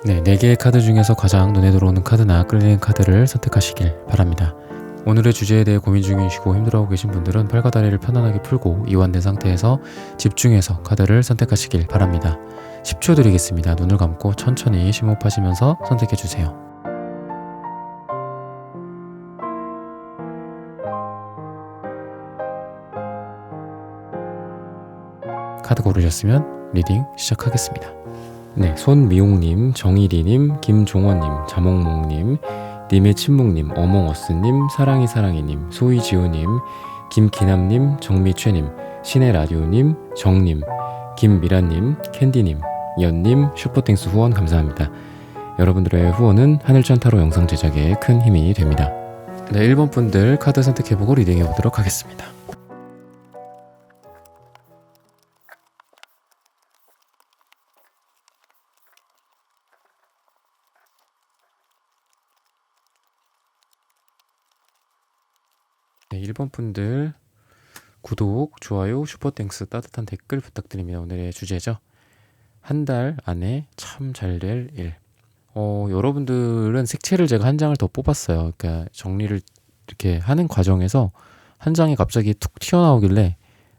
네, 4개의 카드 중에서 가장 눈에 들어오는 카드나 끌리는 카드를 선택하시길 바랍니다. 오늘의 주제에 대해 고민 중이시고 힘들어하고 계신 분들은 팔과 다리를 편안하게 풀고 이완된 상태에서 집중해서 카드를 선택하시길 바랍니다. 10초 드리겠습니다. 눈을 감고 천천히 심호흡하시면서 선택해주세요. 카드 고르셨으면 리딩 시작하겠습니다. 네, 손미용님, 정일이님, 김종원님, 자몽몽님, 님의 침묵님, 어몽어스님, 사랑이사랑이님, 소이지호님, 김기남님, 정미최님, 신의라디오님, 정님, 김미라님, 캔디님, 연님, 슈퍼땡스 후원 감사합니다. 여러분들의 후원은 하늘천 타로 영상 제작에 큰 힘이 됩니다. 네, 1번 분들 카드 선택해보고 리딩해보도록 하겠습니다. 네, 1번 분들 구독, 좋아요, 슈퍼땡스, 따뜻한 댓글 부탁드립니다. 오늘의 주제죠. 한 달 안에 참 잘 될 일. 여러분들은 색채를 제가 한 장을 더 뽑았어요. 그러니까 정리를 이렇게 하는 과정에서 한 장이 갑자기 툭 튀어나오길래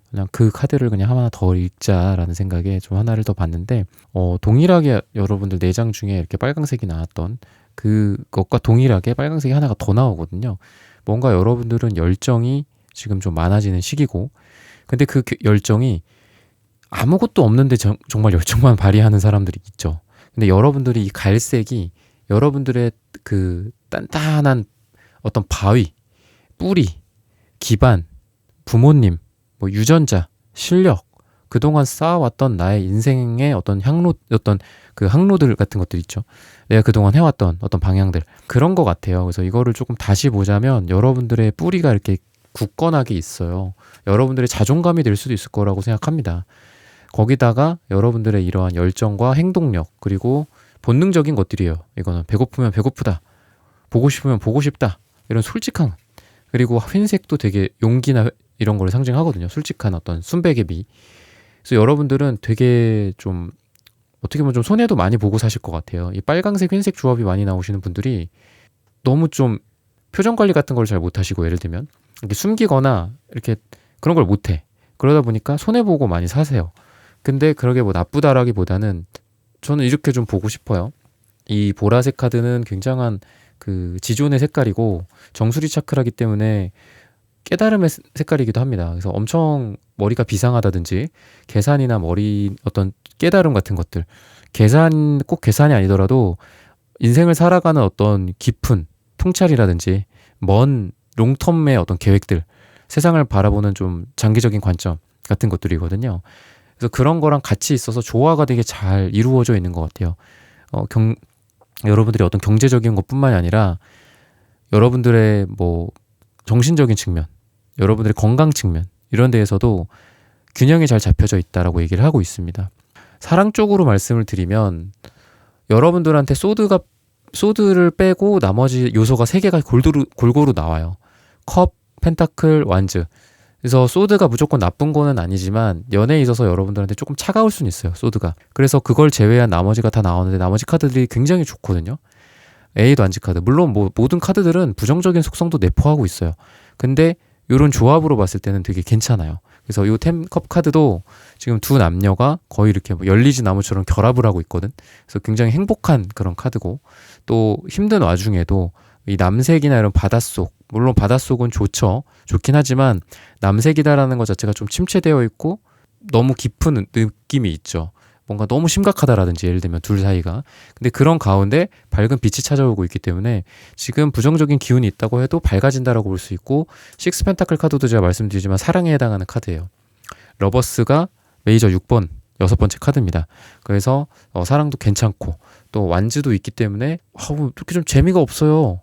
그냥 그 카드를 그냥 하나 더 읽자라는 생각에 좀 하나를 더 봤는데, 동일하게 여러분들 4장 중에 이렇게 빨강색이 나왔던 그것과 동일하게 빨강색이 하나가 더 나오거든요. 뭔가 여러분들은 열정이 지금 좀 많아지는 시기고, 근데 그 열정이 아무것도 없는데 정말 열정만 발휘하는 사람들이 있죠. 근데 여러분들이 이 갈색이 여러분들의 그 단단한 어떤 바위, 뿌리, 기반, 부모님, 뭐 유전자, 실력, 그동안 쌓아왔던 나의 인생의 어떤 어떤 그 항로들 같은 것들 있죠. 내가 그동안 해왔던 어떤 방향들, 그런 것 같아요. 그래서 이거를 조금 다시 보자면 여러분들의 뿌리가 이렇게 굳건하게 있어요. 여러분들의 자존감이 될 수도 있을 거라고 생각합니다. 거기다가 여러분들의 이러한 열정과 행동력, 그리고 본능적인 것들이에요. 이거는 배고프면 배고프다, 보고 싶으면 보고 싶다, 이런 솔직한, 그리고 흰색도 되게 용기나 이런 걸 상징하거든요. 솔직한 어떤 순백의 미. 그래서 여러분들은 되게 좀 어떻게 보면 좀 손해도 많이 보고 사실 것 같아요. 이 빨강색 흰색 조합이 많이 나오시는 분들이 너무 좀 표정 관리 같은 걸 잘 못하시고, 예를 들면 이렇게 숨기거나 이렇게 그런 걸 못해. 그러다 보니까 손해 보고 많이 사세요. 근데 그러게 뭐 나쁘다라기보다는 저는 이렇게 좀 보고 싶어요. 이 보라색 카드는 굉장한 그 지존의 색깔이고 정수리 차크라기 때문에 깨달음의 색깔이기도 합니다. 그래서 엄청 머리가 비상하다든지 계산이나 머리 어떤 깨달음 같은 것들, 꼭 계산이 아니더라도 인생을 살아가는 어떤 깊은 통찰이라든지 먼 롱텀의 어떤 계획들, 세상을 바라보는 좀 장기적인 관점 같은 것들이거든요. 그래서 그런 거랑 같이 있어서 조화가 되게 잘 이루어져 있는 것 같아요. 여러분들이 어떤 경제적인 것뿐만이 아니라 여러분들의 뭐 정신적인 측면, 여러분들의 건강 측면, 이런 데에서도 균형이 잘 잡혀져 있다라고 얘기를 하고 있습니다. 사랑 쪽으로 말씀을 드리면 여러분들한테 소드를 빼고 나머지 요소가 3개가 골고루 나와요. 컵, 펜타클, 완즈. 그래서 소드가 무조건 나쁜 거는 아니지만 연애에 있어서 여러분들한테 조금 차가울 수는 있어요, 소드가. 그래서 그걸 제외한 나머지가 다 나오는데 나머지 카드들이 굉장히 좋거든요. A도 안지 카드. 물론 뭐 모든 카드들은 부정적인 속성도 내포하고 있어요. 근데 이런 조합으로 봤을 때는 되게 괜찮아요. 그래서 이 템컵 카드도 지금 두 남녀가 거의 이렇게 뭐 열리지 나무처럼 결합을 하고 있거든. 그래서 굉장히 행복한 그런 카드고, 또 힘든 와중에도 이 남색이나 이런 바닷속, 물론 바닷속은 좋긴 하지만 남색이다라는 것 자체가 좀 침체되어 있고 너무 깊은 느낌이 있죠. 뭔가 너무 심각하다라든지, 예를 들면 둘 사이가. 근데 그런 가운데 밝은 빛이 찾아오고 있기 때문에 지금 부정적인 기운이 있다고 해도 밝아진다라고 볼 수 있고, 식스 펜타클 카드도 제가 말씀드리지만 사랑에 해당하는 카드예요. 러버스가 메이저 6번 6번째 카드입니다. 그래서 사랑도 괜찮고 또 완즈도 있기 때문에 이렇게 좀 재미가 없어요.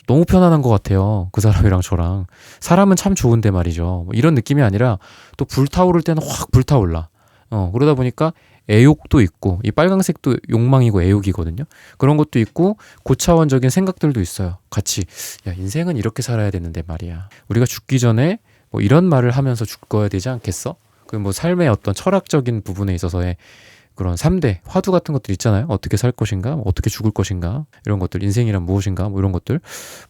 너무 편안한 것 같아요. 그 사람이랑 저랑. 사람은 참 좋은데 말이죠. 뭐 이런 느낌이 아니라 또 불타오를 때는 확 불타올라. 그러다 보니까 애욕도 있고, 이 빨강색도 욕망이고 애욕이거든요. 그런 것도 있고 고차원적인 생각들도 있어요. 같이 야, 인생은 이렇게 살아야 되는데 말이야. 우리가 죽기 전에 뭐 이런 말을 하면서 죽어야 되지 않겠어? 그 뭐 삶의 어떤 철학적인 부분에 있어서의 그런 3대 화두 같은 것들 있잖아요. 어떻게 살 것인가, 어떻게 죽을 것인가, 이런 것들, 인생이란 무엇인가, 뭐 이런 것들,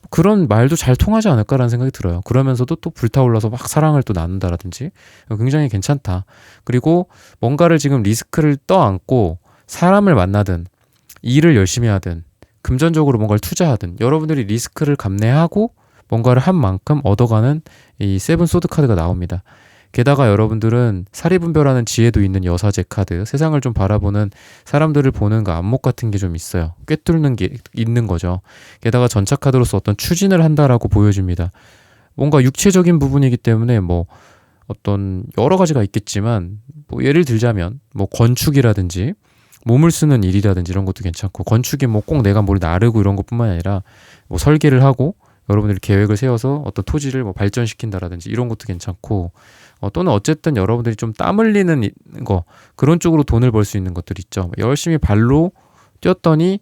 그런 말도 잘 통하지 않을까라는 생각이 들어요. 그러면서도 또 불타올라서 막 사랑을 또 나눈다라든지 굉장히 괜찮다. 그리고 뭔가를 지금 리스크를 떠안고 사람을 만나든 일을 열심히 하든 금전적으로 뭔가를 투자하든 여러분들이 리스크를 감내하고 뭔가를 한 만큼 얻어가는 이 세븐 소드 카드가 나옵니다. 게다가 여러분들은 사리분별하는 지혜도 있는 여사제 카드, 세상을 좀 바라보는 사람들을 보는 그 안목 같은 게 좀 있어요. 꿰뚫는 게 있는 거죠. 게다가 전차 카드로서 어떤 추진을 한다라고 보여집니다. 뭔가 육체적인 부분이기 때문에 뭐 어떤 여러 가지가 있겠지만 뭐 예를 들자면 뭐 건축이라든지 몸을 쓰는 일이라든지 이런 것도 괜찮고, 건축이 뭐 꼭 내가 뭘 나르고 이런 것뿐만 아니라 뭐 설계를 하고 여러분들이 계획을 세워서 어떤 토지를 뭐 발전시킨다라든지 이런 것도 괜찮고, 또는 어쨌든 여러분들이 좀 땀 흘리는 거, 그런 쪽으로 돈을 벌 수 있는 것들 있죠. 열심히 발로 뛰었더니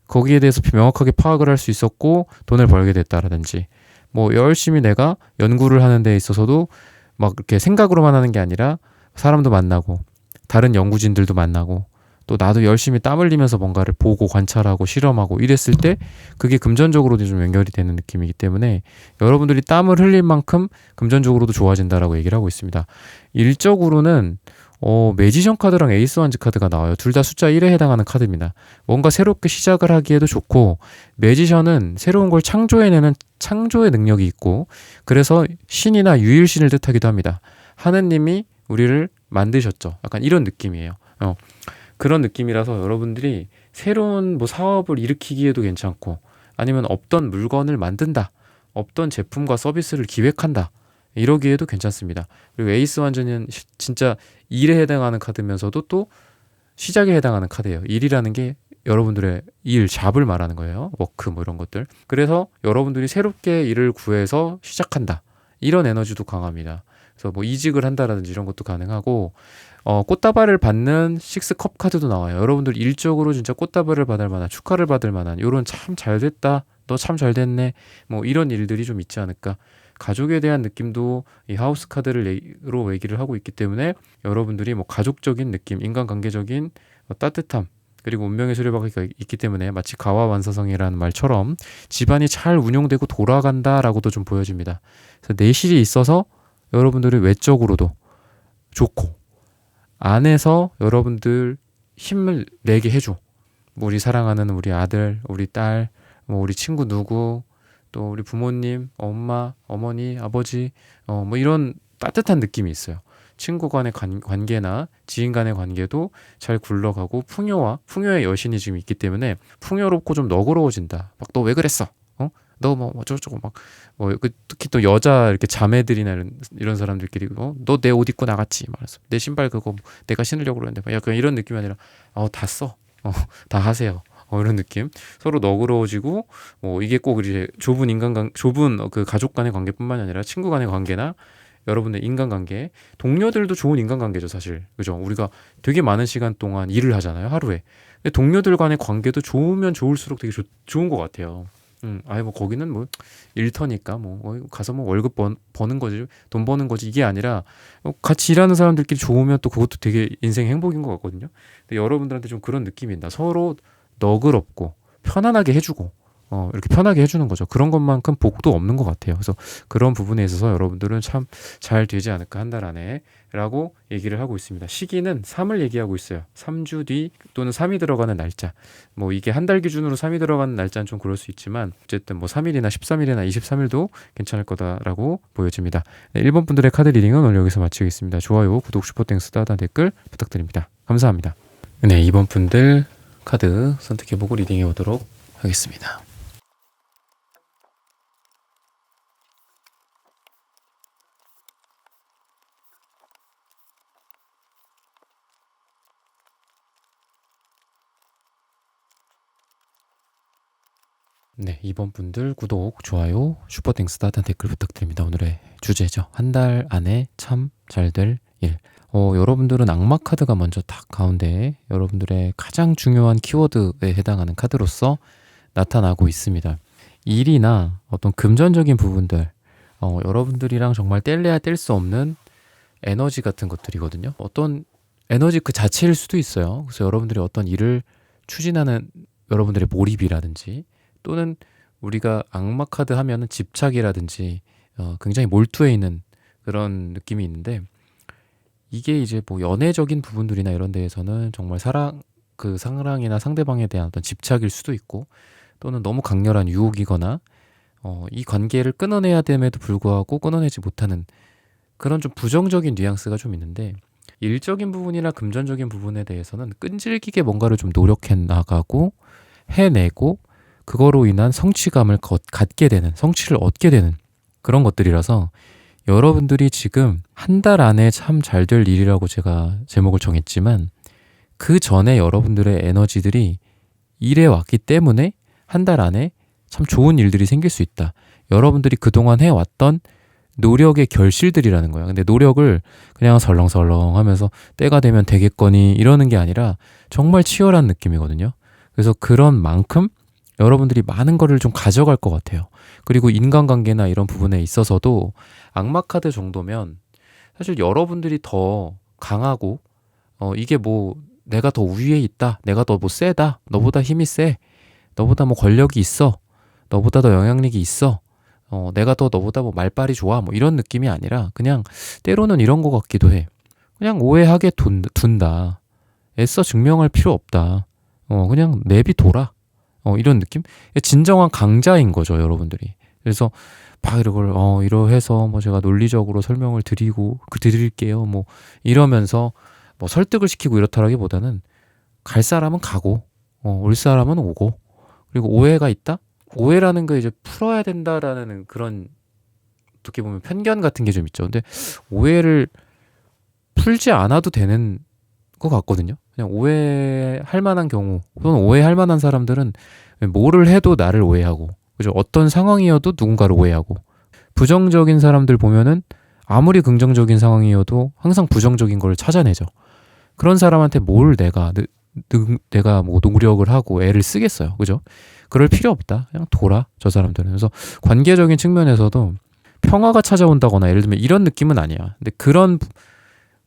거기에 대해서 명확하게 파악을 할 수 있었고 돈을 벌게 됐다라든지, 뭐 열심히 내가 연구를 하는 데 있어서도 막 이렇게 생각으로만 하는 게 아니라 사람도 만나고 다른 연구진들도 만나고 또 나도 열심히 땀 흘리면서 뭔가를 보고 관찰하고 실험하고 이랬을 때 그게 금전적으로도 좀 연결이 되는 느낌이기 때문에 여러분들이 땀을 흘릴 만큼 금전적으로도 좋아진다라고 얘기를 하고 있습니다. 일적으로는 매지션 카드랑 에이스 완즈 카드가 나와요. 둘 다 숫자 1에 해당하는 카드입니다. 뭔가 새롭게 시작을 하기에도 좋고, 매지션은 새로운 걸 창조해내는 창조의 능력이 있고, 그래서 신이나 유일신을 뜻하기도 합니다. 하느님이 우리를 만드셨죠. 약간 이런 느낌이에요. 그런 느낌이라서 여러분들이 새로운 뭐 사업을 일으키기에도 괜찮고, 아니면 없던 물건을 만든다, 없던 제품과 서비스를 기획한다, 이러기에도 괜찮습니다. 그리고 에이스 완전은 진짜 일에 해당하는 카드면서도 또 시작에 해당하는 카드예요. 일이라는 게 여러분들의 일, 잡을 말하는 거예요. 워크 뭐 이런 것들. 그래서 여러분들이 새롭게 일을 구해서 시작한다, 이런 에너지도 강합니다. 그래서 뭐 이직을 한다라든지 이런 것도 가능하고, 꽃다발을 받는 식스컵 카드도 나와요. 여러분들 일적으로 진짜 꽃다발을 받을 만한, 축하를 받을 만한, 요런 참 잘됐다, 너 참 잘됐네, 뭐 이런 일들이 좀 있지 않을까. 가족에 대한 느낌도 이 하우스 카드로 얘기를 하고 있기 때문에 여러분들이 뭐 가족적인 느낌, 인간관계적인 따뜻함, 그리고 운명의 수레바퀴가 있기 때문에 마치 가와완사성이라는 말처럼 집안이 잘 운용되고 돌아간다라고도 좀 보여집니다. 그래서 내실이 있어서 여러분들이 외적으로도 좋고, 안에서 여러분들 힘을 내게 해줘. 뭐 우리 사랑하는 우리 아들, 우리 딸, 뭐 우리 친구 누구, 또 우리 부모님, 엄마, 어머니, 아버지, 뭐 이런 따뜻한 느낌이 있어요. 친구 간의 관계나 지인 간의 관계도 잘 굴러가고, 풍요의 여신이 지금 있기 때문에 풍요롭고 좀 너그러워진다. 막 너 왜 그랬어? 너 뭐 어쩌고저쩌고 막 특히 또 여자 이렇게 자매들이나 이런 사람들끼리 너 내 옷 입고 나갔지 말았어. 내 신발 그거 내가 신으려고 그러는데, 약간 이런 느낌이 아니라 다 써. 다 하세요. 이런 느낌. 서로 너그러워지고, 이게 꼭 이제 좁은 그 가족 간의 관계뿐만 아니라 친구 간의 관계나 여러분의 인간관계, 동료들도 좋은 인간관계죠, 사실. 그죠? 우리가 되게 많은 시간 동안 일을 하잖아요, 하루에. 근데 동료들 간의 관계도 좋으면 좋을수록 되게 좋은 것 같아요. 아예 뭐 거기는 뭐 일터니까 뭐 가서 뭐 월급 버는 거지, 돈 버는 거지, 이게 아니라 같이 일하는 사람들끼리 좋으면 또 그것도 되게 인생 행복인 것 같거든요. 근데 여러분들한테 좀 그런 느낌이 있다. 서로 너그럽고 편안하게 해주고, 이렇게 편하게 해주는 거죠. 그런 것만큼 복도 없는 것 같아요. 그래서 그런 부분에 있어서 여러분들은 참 잘 되지 않을까, 한 달 안에 라고 얘기를 하고 있습니다. 시기는 3을 얘기하고 있어요. 3주 뒤 또는 3이 들어가는 날짜. 뭐 이게 한 달 기준으로 3이 들어가는 날짜는 좀 그럴 수 있지만, 어쨌든 뭐 3일이나 13일이나 23일도 괜찮을 거다라고 보여집니다. 네, 1번 분들의 카드 리딩은 오늘 여기서 마치겠습니다. 좋아요, 구독, 슈퍼땡스, 따단 댓글 부탁드립니다. 감사합니다. 네, 2번 분들 카드 선택해보고 리딩해 보도록 하겠습니다. 네, 2번 분들 구독, 좋아요, 슈퍼땡스, 따단 댓글 부탁드립니다. 오늘의 주제죠. 한 달 안에 참 잘 될 일. 여러분들은 악마 카드가 먼저 딱 가운데 여러분들의 가장 중요한 키워드에 해당하는 카드로서 나타나고 있습니다. 일이나 어떤 금전적인 부분들, 여러분들이랑 정말 뗄래야 뗄 수 없는 에너지 같은 것들이거든요. 어떤 에너지 그 자체일 수도 있어요. 그래서 여러분들이 어떤 일을 추진하는 여러분들의 몰입이라든지 또는 우리가 악마 카드 하면은 집착이라든지 굉장히 몰두해 있는 그런 느낌이 있는데 이게 이제 뭐 연애적인 부분들이나 이런 데에서는 정말 사랑이나 상대방에 대한 어떤 집착일 수도 있고 또는 너무 강렬한 유혹이거나 이 관계를 끊어내야 됨에도 불구하고 끊어내지 못하는 그런 좀 부정적인 뉘앙스가 좀 있는데 일적인 부분이나 금전적인 부분에 대해서는 끈질기게 뭔가를 좀 노력해 나가고 해내고 그거로 인한 성취감을 갖게 되는 성취를 얻게 되는 그런 것들이라서 여러분들이 지금 한 달 안에 참 잘 될 일이라고 제가 제목을 정했지만 그 전에 여러분들의 에너지들이 일해 왔기 때문에 한 달 안에 참 좋은 일들이 생길 수 있다. 여러분들이 그동안 해왔던 노력의 결실들이라는 거야. 근데 노력을 그냥 설렁설렁 하면서 때가 되면 되겠거니 이러는 게 아니라 정말 치열한 느낌이거든요. 그래서 그런 만큼 여러분들이 많은 거를 좀 가져갈 것 같아요. 그리고 인간관계나 이런 부분에 있어서도 악마 카드 정도면 사실 여러분들이 더 강하고 이게 뭐 내가 더 우위에 있다, 내가 더 뭐 세다, 너보다 힘이 세, 너보다 뭐 권력이 있어, 너보다 더 영향력이 있어, 내가 더 너보다 뭐 말빨이 좋아, 뭐 이런 느낌이 아니라 그냥 때로는 이런 것 같기도 해. 그냥 오해하게 둔다. 애써 증명할 필요 없다. 그냥 내비둬라. 이런 느낌? 진정한 강자인 거죠, 여러분들이. 그래서 막 이걸 이러해서 뭐 제가 논리적으로 설명을 드릴게요. 뭐 이러면서 뭐 설득을 시키고 이렇다라기보다는 갈 사람은 가고 올 사람은 오고 그리고 오해가 있다? 오해라는 거 이제 풀어야 된다라는 그런 어떻게 보면 편견 같은 게 좀 있죠. 근데 오해를 풀지 않아도 되는 것 같거든요. 그냥 오해할 만한 경우 또는 오해할 만한 사람들은 뭐를 해도 나를 오해하고 그죠? 어떤 상황이어도 누군가를 오해하고 부정적인 사람들 보면은 아무리 긍정적인 상황이어도 항상 부정적인 걸 찾아내죠. 그런 사람한테 뭘 내가 뭐 노력을 하고 애를 쓰겠어요. 그죠? 그럴 필요 없다. 그냥 둬라. 저 사람들은. 그래서 관계적인 측면에서도 평화가 찾아온다거나 예를 들면 이런 느낌은 아니야. 근데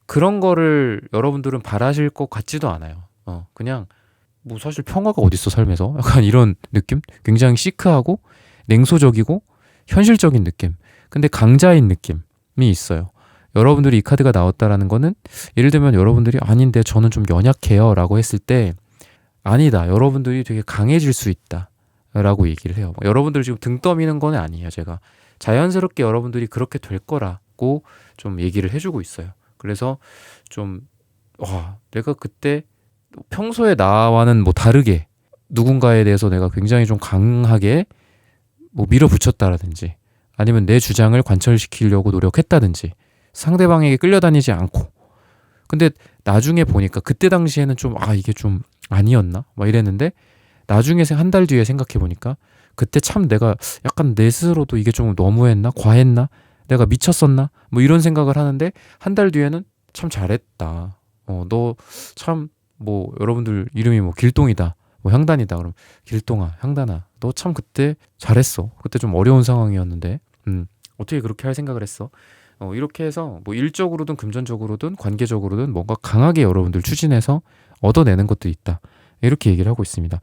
그런 거를 여러분들은 바라실 것 같지도 않아요. 그냥 뭐 사실 평화가 어딨어 삶에서 약간 이런 느낌? 굉장히 시크하고 냉소적이고 현실적인 느낌. 근데 강자인 느낌이 있어요. 여러분들이 이 카드가 나왔다라는 거는 예를 들면 여러분들이 아닌데 저는 좀 연약해요 라고 했을 때 아니다. 여러분들이 되게 강해질 수 있다 라고 얘기를 해요. 여러분들 지금 등 떠미는 건 아니에요. 제가 자연스럽게 여러분들이 그렇게 될 거라고 좀 얘기를 해주고 있어요. 그래서 좀 내가 그때 평소에 나와는 뭐 다르게 누군가에 대해서 내가 굉장히 좀 강하게 뭐 밀어붙였다라든지 아니면 내 주장을 관철시키려고 노력했다든지 상대방에게 끌려다니지 않고 근데 나중에 보니까 그때 당시에는 좀 이게 좀 아니었나? 막 이랬는데 나중에 한 달 뒤에 생각해 보니까 그때 참 내가 약간 내 스스로도 이게 좀 너무했나? 과했나? 내가 미쳤었나? 뭐 이런 생각을 하는데 한 달 뒤에는 참 잘했다. 너 참 뭐 여러분들 이름이 뭐 길동이다. 뭐 향단이다. 그럼 길동아, 향단아. 너 참 그때 잘했어. 그때 좀 어려운 상황이었는데. 어떻게 그렇게 할 생각을 했어? 이렇게 해서 뭐 일적으로든 금전적으로든 관계적으로든 뭔가 강하게 여러분들 추진해서 얻어내는 것도 있다. 이렇게 얘기를 하고 있습니다.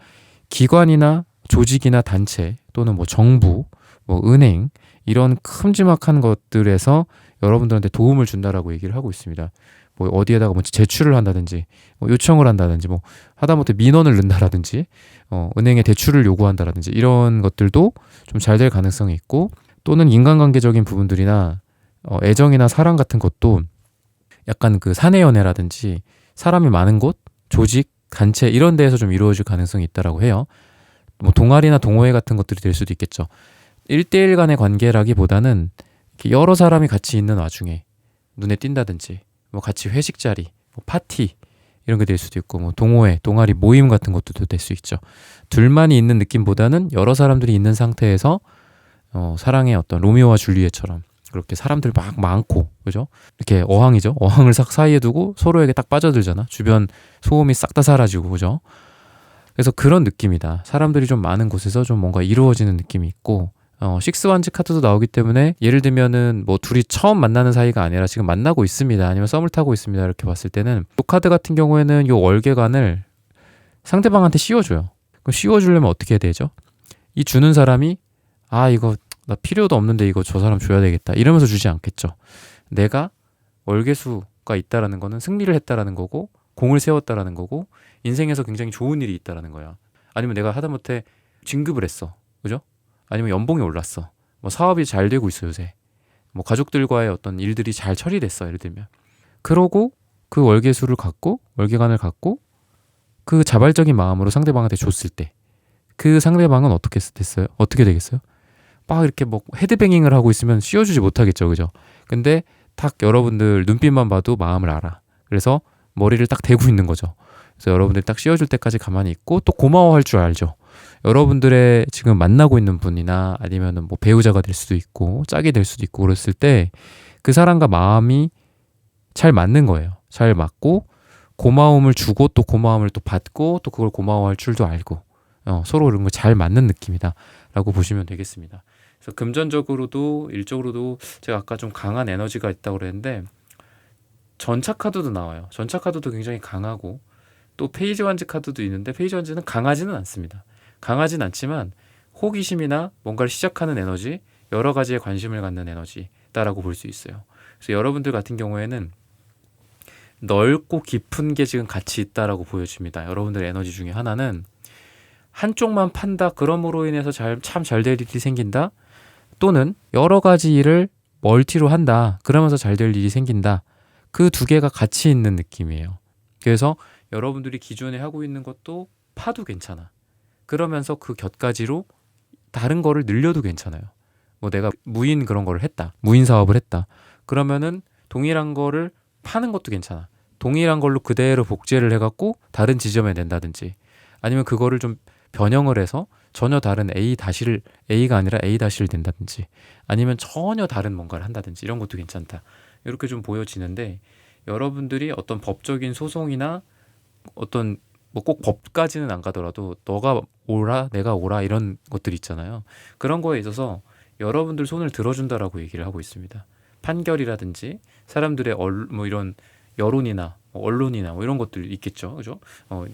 기관이나 조직이나 단체 또는 뭐 정부, 뭐 은행 이런 큼지막한 것들에서 여러분들한테 도움을 준다라고 얘기를 하고 있습니다. 뭐 어디에다가 뭐 제출을 한다든지 뭐 요청을 한다든지 뭐 하다못해 민원을 넣는다라든지 은행에 대출을 요구한다라든지 이런 것들도 좀 잘 될 가능성이 있고 또는 인간관계적인 부분들이나 애정이나 사랑 같은 것도 약간 그 사내 연애라든지 사람이 많은 곳, 조직, 단체 이런 데에서 좀 이루어질 가능성이 있다라고 해요. 뭐 동아리나 동호회 같은 것들이 될 수도 있겠죠. 1대1 간의 관계라기보다는 여러 사람이 같이 있는 와중에 눈에 띈다든지 뭐 같이 회식 자리, 뭐 파티 이런 게 될 수도 있고 뭐 동호회, 동아리 모임 같은 것도 될 수 있죠. 둘만이 있는 느낌보다는 여러 사람들이 있는 상태에서 사랑의 어떤 로미오와 줄리엣처럼 그렇게 사람들 막 많고 그죠? 이렇게 어항이죠. 어항을 싹 사이에 두고 서로에게 딱 빠져들잖아. 주변 소음이 싹 다 사라지고 그죠? 그래서 그런 느낌이다. 사람들이 좀 많은 곳에서 좀 뭔가 이루어지는 느낌이 있고 식스완즈 카드도 나오기 때문에 예를 들면은 뭐 둘이 처음 만나는 사이가 아니라 지금 만나고 있습니다. 아니면 썸을 타고 있습니다. 이렇게 봤을 때는 이 카드 같은 경우에는 이 월계관을 상대방한테 씌워줘요. 그럼 씌워주려면 어떻게 해야 되죠? 이 주는 사람이 이거 나 필요도 없는데 이거 저 사람 줘야 되겠다 이러면서 주지 않겠죠. 내가 월계수가 있다라는 거는 승리를 했다라는 거고 공을 세웠다라는 거고 인생에서 굉장히 좋은 일이 있다라는 거야. 아니면 내가 하다못해 진급을 했어. 그죠? 아니면 연봉이 올랐어. 뭐 사업이 잘 되고 있어 요새. 뭐 가족들과의 어떤 일들이 잘 처리됐어 예를 들면. 그러고 그 월계수를 갖고 월계관을 갖고 그 자발적인 마음으로 상대방한테 줬을 때 그 상대방은 어떻게 됐어요? 어떻게 되겠어요? 막 이렇게 뭐 헤드뱅잉을 하고 있으면 씌워주지 못하겠죠, 그죠? 근데 딱 여러분들 눈빛만 봐도 마음을 알아. 그래서 머리를 딱 대고 있는 거죠. 그래서 여러분들 딱 씌워줄 때까지 가만히 있고 또 고마워할 줄 알죠. 여러분들의 지금 만나고 있는 분이나 아니면은 뭐 배우자가 될 수도 있고 짝이 될 수도 있고 그랬을 때 그 사람과 마음이 잘 맞는 거예요. 잘 맞고 고마움을 주고 또 고마움을 또 받고 또 그걸 고마워할 줄도 알고 서로 이런 거 잘 맞는 느낌이다 라고 보시면 되겠습니다. 그래서 금전적으로도 일적으로도 제가 아까 좀 강한 에너지가 있다고 그랬는데 전차 카드도 나와요. 전차 카드도 굉장히 강하고 또 페이지 완즈 카드도 있는데 페이지 완즈는 강하지는 않습니다. 강하진 않지만 호기심이나 뭔가를 시작하는 에너지, 여러 가지에 관심을 갖는 에너지다라고 볼 수 있어요. 그래서 여러분들 같은 경우에는 넓고 깊은 게 지금 같이 있다라고 보여집니다. 여러분들의 에너지 중에 하나는 한쪽만 판다. 그럼으로 인해서 참 잘 될 일이 생긴다. 또는 여러 가지 일을 멀티로 한다. 그러면서 잘 될 일이 생긴다. 그 두 개가 같이 있는 느낌이에요. 그래서 여러분들이 기존에 하고 있는 것도 파도 괜찮아. 그러면서 그 곁가지로 다른 거를 늘려도 괜찮아요. 뭐 내가 무인 그런 거를 했다. 무인 사업을 했다. 그러면은 동일한 거를 파는 것도 괜찮아. 동일한 걸로 그대로 복제를 해갖고 다른 지점에 낸다든지 아니면 그거를 좀 변형을 해서 전혀 다른 A-를 A가 아니라 A-를 낸다든지 아니면 전혀 다른 뭔가를 한다든지 이런 것도 괜찮다. 이렇게 좀 보여지는데 여러분들이 어떤 법적인 소송이나 어떤 뭐 꼭 법까지는 안 가더라도 너가 오라 내가 오라 이런 것들 있잖아요. 그런 거에 있어서 여러분들 손을 들어준다라고 얘기를 하고 있습니다. 판결이라든지 사람들의 뭐 이런 여론이나 언론이나 뭐 이런 것들 있겠죠. 그죠?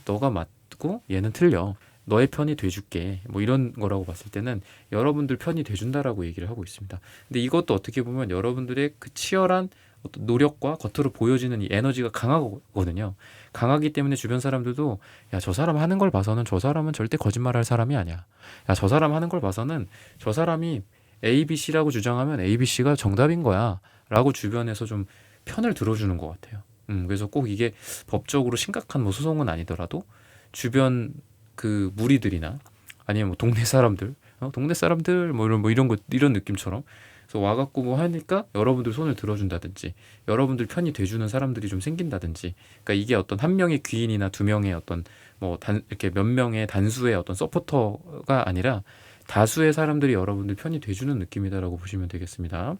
너가 맞고 얘는 틀려. 너의 편이 돼줄게. 뭐 이런 거라고 봤을 때는 여러분들 편이 돼준다라고 얘기를 하고 있습니다. 근데 이것도 어떻게 보면 여러분들의 그 치열한 어떤 노력과 겉으로 보여지는 이 에너지가 강하거든요. 강하기 때문에 주변 사람들도 야, 저 사람 하는 걸 봐서는 저 사람은 절대 거짓말할 사람이 아니야. 야, 저 사람 하는 걸 봐서는 저 사람이 A, B, C라고 주장하면 A, B, C가 정답인 거야. 라고 주변에서 좀 편을 들어주는 것 같아요. 그래서 꼭 이게 법적으로 심각한 뭐 소송은 아니더라도 주변 그 무리들이나 아니면 뭐 동네 사람들, 동네 사람들 뭐 이런 거 이런 느낌처럼 그래서 와갖고 뭐 하니까 여러분들 손을 들어준다든지 여러분들 편이 돼주는 사람들이 좀 생긴다든지 그러니까 이게 어떤 한 명의 귀인이나 두 명의 어떤 뭐 이렇게 몇 명의 단수의 어떤 서포터가 아니라 다수의 사람들이 여러분들 편이 돼주는 느낌이다라고 보시면 되겠습니다.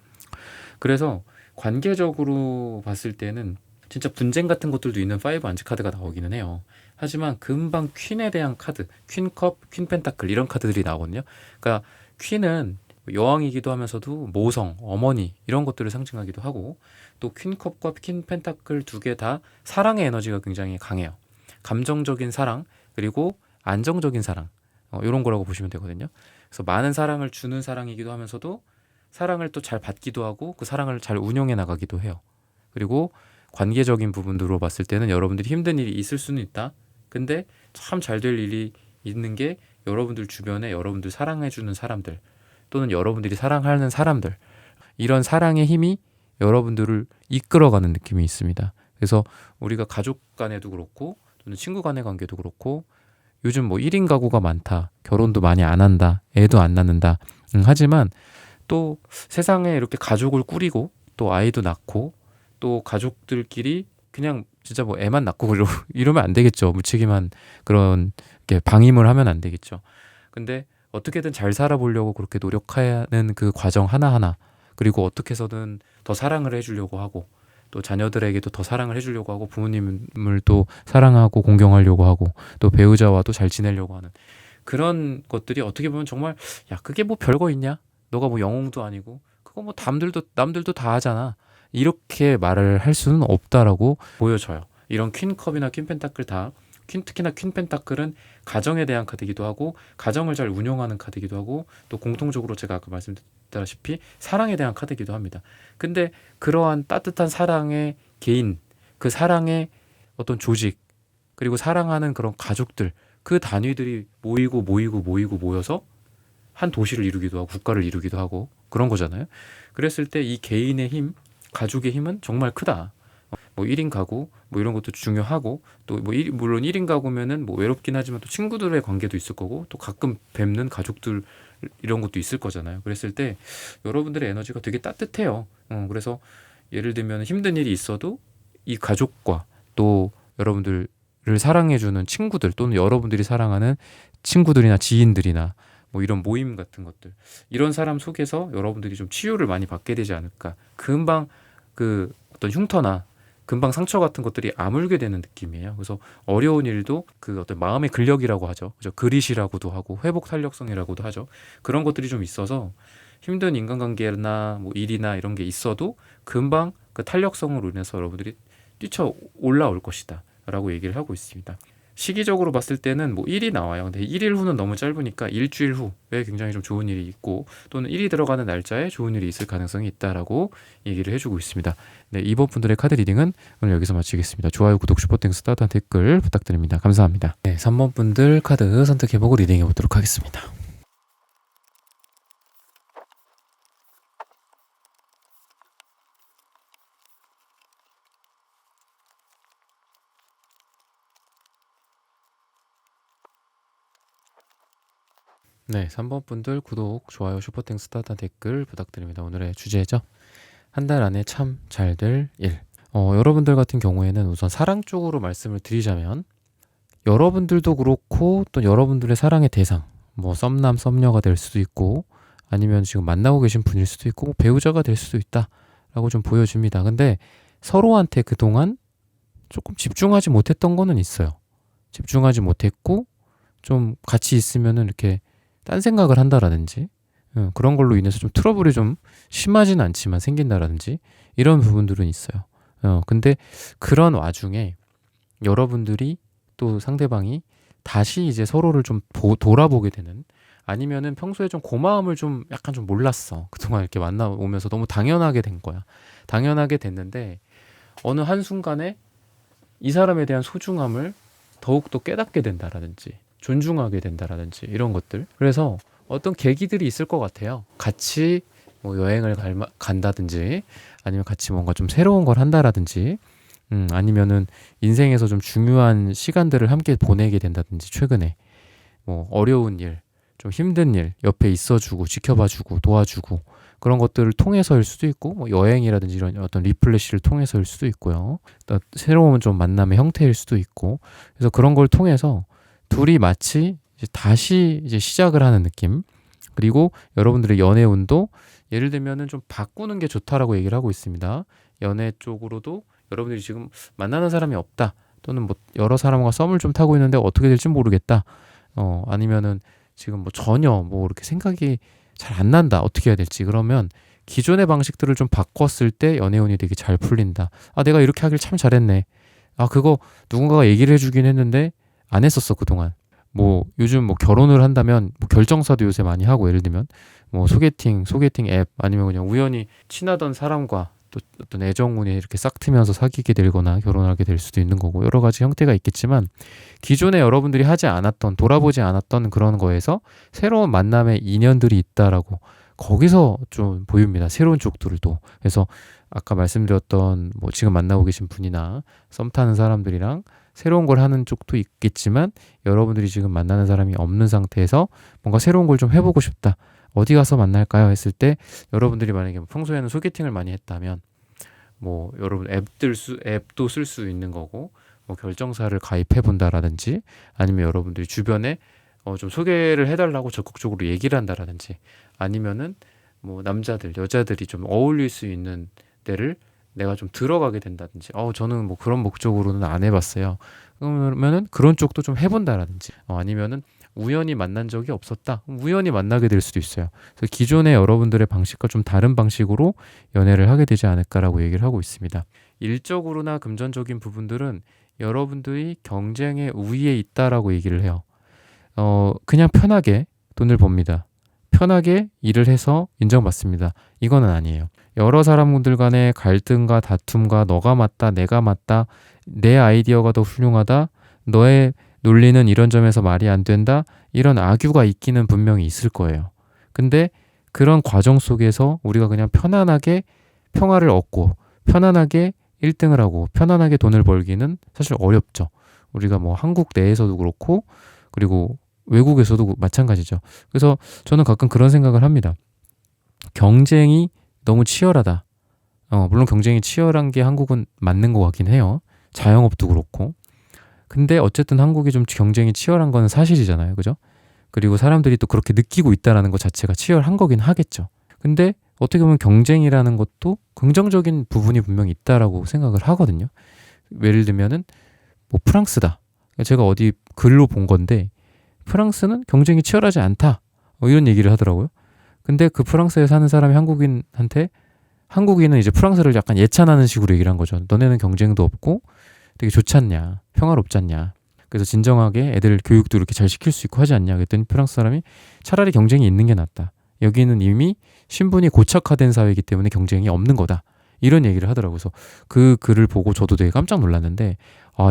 그래서 관계적으로 봤을 때는 진짜 분쟁 같은 것들도 있는 5 안지 카드가 나오기는 해요. 하지만 금방 퀸에 대한 카드, 퀸컵, 퀸펜타클 이런 카드들이 나오거든요. 그러니까 퀸은 여왕이기도 하면서도 모성, 어머니 이런 것들을 상징하기도 하고 또 퀸컵과 퀸펜타클 두 개 다 사랑의 에너지가 굉장히 강해요. 감정적인 사랑 그리고 안정적인 사랑 이런 거라고 보시면 되거든요. 그래서 많은 사랑을 주는 사랑이기도 하면서도 사랑을 또 잘 받기도 하고 그 사랑을 잘 운용해 나가기도 해요. 그리고 관계적인 부분으로 봤을 때는 여러분들이 힘든 일이 있을 수는 있다. 근데 참 잘 될 일이 있는 게 여러분들 주변에 여러분들 사랑해주는 사람들 또는 여러분들이 사랑하는 사람들 이런 사랑의 힘이 여러분들을 이끌어가는 느낌이 있습니다. 그래서 우리가 가족 간에도 그렇고 또는 친구 간의 관계도 그렇고 요즘 뭐 1인 가구가 많다. 결혼도 많이 안 한다. 애도 안 낳는다. 하지만 또 세상에 이렇게 가족을 꾸리고 또 아이도 낳고 또 가족들끼리 그냥 진짜 뭐 애만 낳고 이러면 안 되겠죠. 무책임한 그런 게 방임을 하면 안 되겠죠. 근데 어떻게든 잘 살아보려고 그렇게 노력하는 그 과정 하나하나 그리고 어떻게 해서든 더 사랑을 해주려고 하고 또 자녀들에게도 더 사랑을 해주려고 하고 부모님을 또 사랑하고 공경하려고 하고 또 배우자와도 잘 지내려고 하는 그런 것들이 어떻게 보면 정말 야 그게 뭐 별거 있냐? 너가 뭐 영웅도 아니고 그거 뭐 남들도 다 하잖아. 이렇게 말을 할 수는 없다라고 보여져요. 이런 퀸컵이나 퀸펜타클 다 특히나 퀸펜타클은 가정에 대한 카드이기도 하고 가정을 잘 운영하는 카드이기도 하고 또 공통적으로 제가 아까 말씀드렸다시피 사랑에 대한 카드이기도 합니다. 근데 그러한 따뜻한 사랑의 개인, 그 사랑의 어떤 조직, 그리고 사랑하는 그런 가족들, 그 단위들이 모여서 한 도시를 이루기도 하고 국가를 이루기도 하고 그런 거잖아요. 그랬을 때 이 개인의 힘, 가족의 힘은 정말 크다. 뭐 1인 가구 뭐 이런 것도 중요하고 또 뭐 물론 1인 가구면은 뭐 외롭긴 하지만 또 친구들의 관계도 있을 거고 또 가끔 뵙는 가족들 이런 것도 있을 거잖아요. 그랬을 때 여러분들의 에너지가 되게 따뜻해요. 그래서 예를 들면 힘든 일이 있어도 이 가족과 또 여러분들을 사랑해주는 친구들 또는 여러분들이 사랑하는 친구들이나 지인들이나 뭐 이런 모임 같은 것들 이런 사람 속에서 여러분들이 좀 치유를 많이 받게 되지 않을까. 금방 그 어떤 흉터나 금방 상처 같은 것들이 아물게 되는 느낌이에요. 그래서 어려운 일도 그 어떤 마음의 근력이라고 하죠. 그죠? 그릿이라고도 하고 회복 탄력성이라고도 하죠. 그런 것들이 좀 있어서 힘든 인간관계나 뭐 일이나 이런 게 있어도 금방 그 탄력성으로 인해서 여러분들이 뛰쳐 올라올 것이다 라고 얘기를 하고 있습니다. 시기적으로 봤을 때는 뭐 1이 나와요. 근데 1일 후는 너무 짧으니까 일주일 후에 굉장히 좀 좋은 일이 있고 또는 1이 들어가는 날짜에 좋은 일이 있을 가능성이 있다라고 얘기를 해주고 있습니다. 네, 이번 분들의 카드 리딩은 오늘 여기서 마치겠습니다. 좋아요, 구독, 슈퍼땡스, 따뜻한 댓글 부탁드립니다. 감사합니다. 네, 3번 분들 카드 선택해보고 리딩해 보도록 하겠습니다. 네, 3번 분들 구독, 좋아요, 슈퍼땡스, 따뜻한 댓글 부탁드립니다. 오늘의 주제죠. 한 달 안에 참 잘 될 일. 여러분들 같은 경우에는 우선 사랑 쪽으로 말씀을 드리자면 여러분들도 그렇고 또 여러분들의 사랑의 대상 뭐 썸남 썸녀가 될 수도 있고 아니면 지금 만나고 계신 분일 수도 있고 배우자가 될 수도 있다라고 좀 보여집니다. 근데 서로한테 그동안 조금 집중하지 못했던 거는 있어요. 집중하지 못했고 좀 같이 있으면은 이렇게 딴 생각을 한다라든지 그런 걸로 인해서 좀 트러블이 좀 심하진 않지만 생긴다라든지 이런 부분들은 있어요. 근데 그런 와중에 여러분들이 또 상대방이 다시 이제 서로를 좀 돌아보게 되는 아니면은 평소에 좀 고마움을 좀 약간 좀 몰랐어. 그동안 이렇게 만나오면서 너무 당연하게 된 거야. 당연하게 됐는데 어느 한순간에 이 사람에 대한 소중함을 더욱더 깨닫게 된다라든지 존중하게 된다라든지 이런 것들. 그래서 어떤 계기들이 있을 것 같아요. 같이 뭐 여행을 간다든지 아니면 같이 뭔가 좀 새로운 걸 한다라든지 아니면은 인생에서 좀 중요한 시간들을 함께 보내게 된다든지 최근에 뭐 어려운 일, 좀 힘든 일 옆에 있어주고 지켜봐주고 도와주고 그런 것들을 통해서일 수도 있고 뭐 여행이라든지 이런 어떤 리플래시를 통해서일 수도 있고요. 또 새로운 좀 만남의 형태일 수도 있고 그래서 그런 걸 통해서 둘이 마치 이제 다시 이제 시작을 하는 느낌. 그리고 여러분들의 연애운도 예를 들면은 좀 바꾸는 게 좋다라고 얘기를 하고 있습니다. 연애 쪽으로도 여러분들이 지금 만나는 사람이 없다. 또는 뭐 여러 사람과 썸을 좀 타고 있는데 어떻게 될지 모르겠다. 아니면은 지금 뭐 전혀 뭐 이렇게 생각이 잘 안 난다. 어떻게 해야 될지. 그러면 기존의 방식들을 좀 바꿨을 때 연애운이 되게 잘 풀린다. 아, 내가 이렇게 하길 참 잘했네. 아, 그거 누군가가 얘기를 해주긴 했는데 안 했었어, 그동안. 뭐 요즘 뭐 결혼을 한다면 뭐 결정사도 요새 많이 하고 예를 들면 뭐 소개팅 앱 아니면 그냥 우연히 친하던 사람과 또 어떤 애정운이 이렇게 싹 트면서 사귀게 되거나 결혼하게 될 수도 있는 거고 여러 가지 형태가 있겠지만 기존에 여러분들이 하지 않았던 돌아보지 않았던 그런 거에서 새로운 만남의 인연들이 있다라고 거기서 좀 보입니다. 새로운 쪽들도. 그래서 아까 말씀드렸던 뭐 지금 만나고 계신 분이나 썸 타는 사람들이랑 새로운 걸 하는 쪽도 있겠지만 여러분들이 지금 만나는 사람이 없는 상태에서 뭔가 새로운 걸 좀 해보고 싶다. 어디 가서 만날까요? 했을 때 여러분들이 만약에 평소에는 소개팅을 많이 했다면 뭐 여러분 앱도 쓸 수 있는 거고 뭐 결정사를 가입해 본다라든지 아니면 여러분들이 주변에 좀 소개를 해달라고 적극적으로 얘기를 한다라든지 아니면은 뭐 남자들 여자들이 좀 어울릴 수 있는 데를 내가 좀 들어가게 된다든지 저는 뭐 그런 목적으로는 안 해봤어요. 그러면은 그런 쪽도 좀 해본다라든지 아니면은 우연히 만난 적이 없었다. 우연히 만나게 될 수도 있어요. 그래서 기존의 여러분들의 방식과 좀 다른 방식으로 연애를 하게 되지 않을까라고 얘기를 하고 있습니다. 일적으로나 금전적인 부분들은 여러분들이 경쟁의 우위에 있다라고 얘기를 해요. 그냥 편하게 돈을 법니다. 편하게 일을 해서 인정받습니다. 이거는 아니에요. 여러 사람들 간의 갈등과 다툼과 너가 맞다, 내가 맞다, 내 아이디어가 더 훌륭하다, 너의 논리는 이런 점에서 말이 안 된다, 이런 악유가 있기는 분명히 있을 거예요. 근데 그런 과정 속에서 우리가 그냥 편안하게 평화를 얻고 편안하게 1등을 하고 편안하게 돈을 벌기는 사실 어렵죠. 우리가 뭐 한국 내에서도 그렇고 그리고 외국에서도 마찬가지죠. 그래서 저는 가끔 그런 생각을 합니다. 경쟁이 너무 치열하다. 물론 경쟁이 치열한 게 한국은 맞는 것 같긴 해요. 자영업도 그렇고. 근데 어쨌든 한국이 좀 경쟁이 치열한 건 사실이잖아요. 그죠? 그리고 사람들이 또 그렇게 느끼고 있다는 것 자체가 치열한 거긴 하겠죠. 근데 어떻게 보면 경쟁이라는 것도 긍정적인 부분이 분명히 있다라고 생각을 하거든요. 예를 들면은 뭐 프랑스다. 제가 어디 글로 본 건데 프랑스는 경쟁이 치열하지 않다. 이런 얘기를 하더라고요. 근데 그 프랑스에 사는 사람이 한국인한테 한국인은 이제 프랑스를 약간 예찬하는 식으로 얘기를 한 거죠. 너네는 경쟁도 없고 되게 좋지 않냐. 평화롭지 않냐. 그래서 진정하게 애들 교육도 이렇게 잘 시킬 수 있고 하지 않냐. 그랬더니 프랑스 사람이 차라리 경쟁이 있는 게 낫다. 여기는 이미 신분이 고착화된 사회이기 때문에 경쟁이 없는 거다. 이런 얘기를 하더라고요. 그래서 그 글을 보고 저도 되게 깜짝 놀랐는데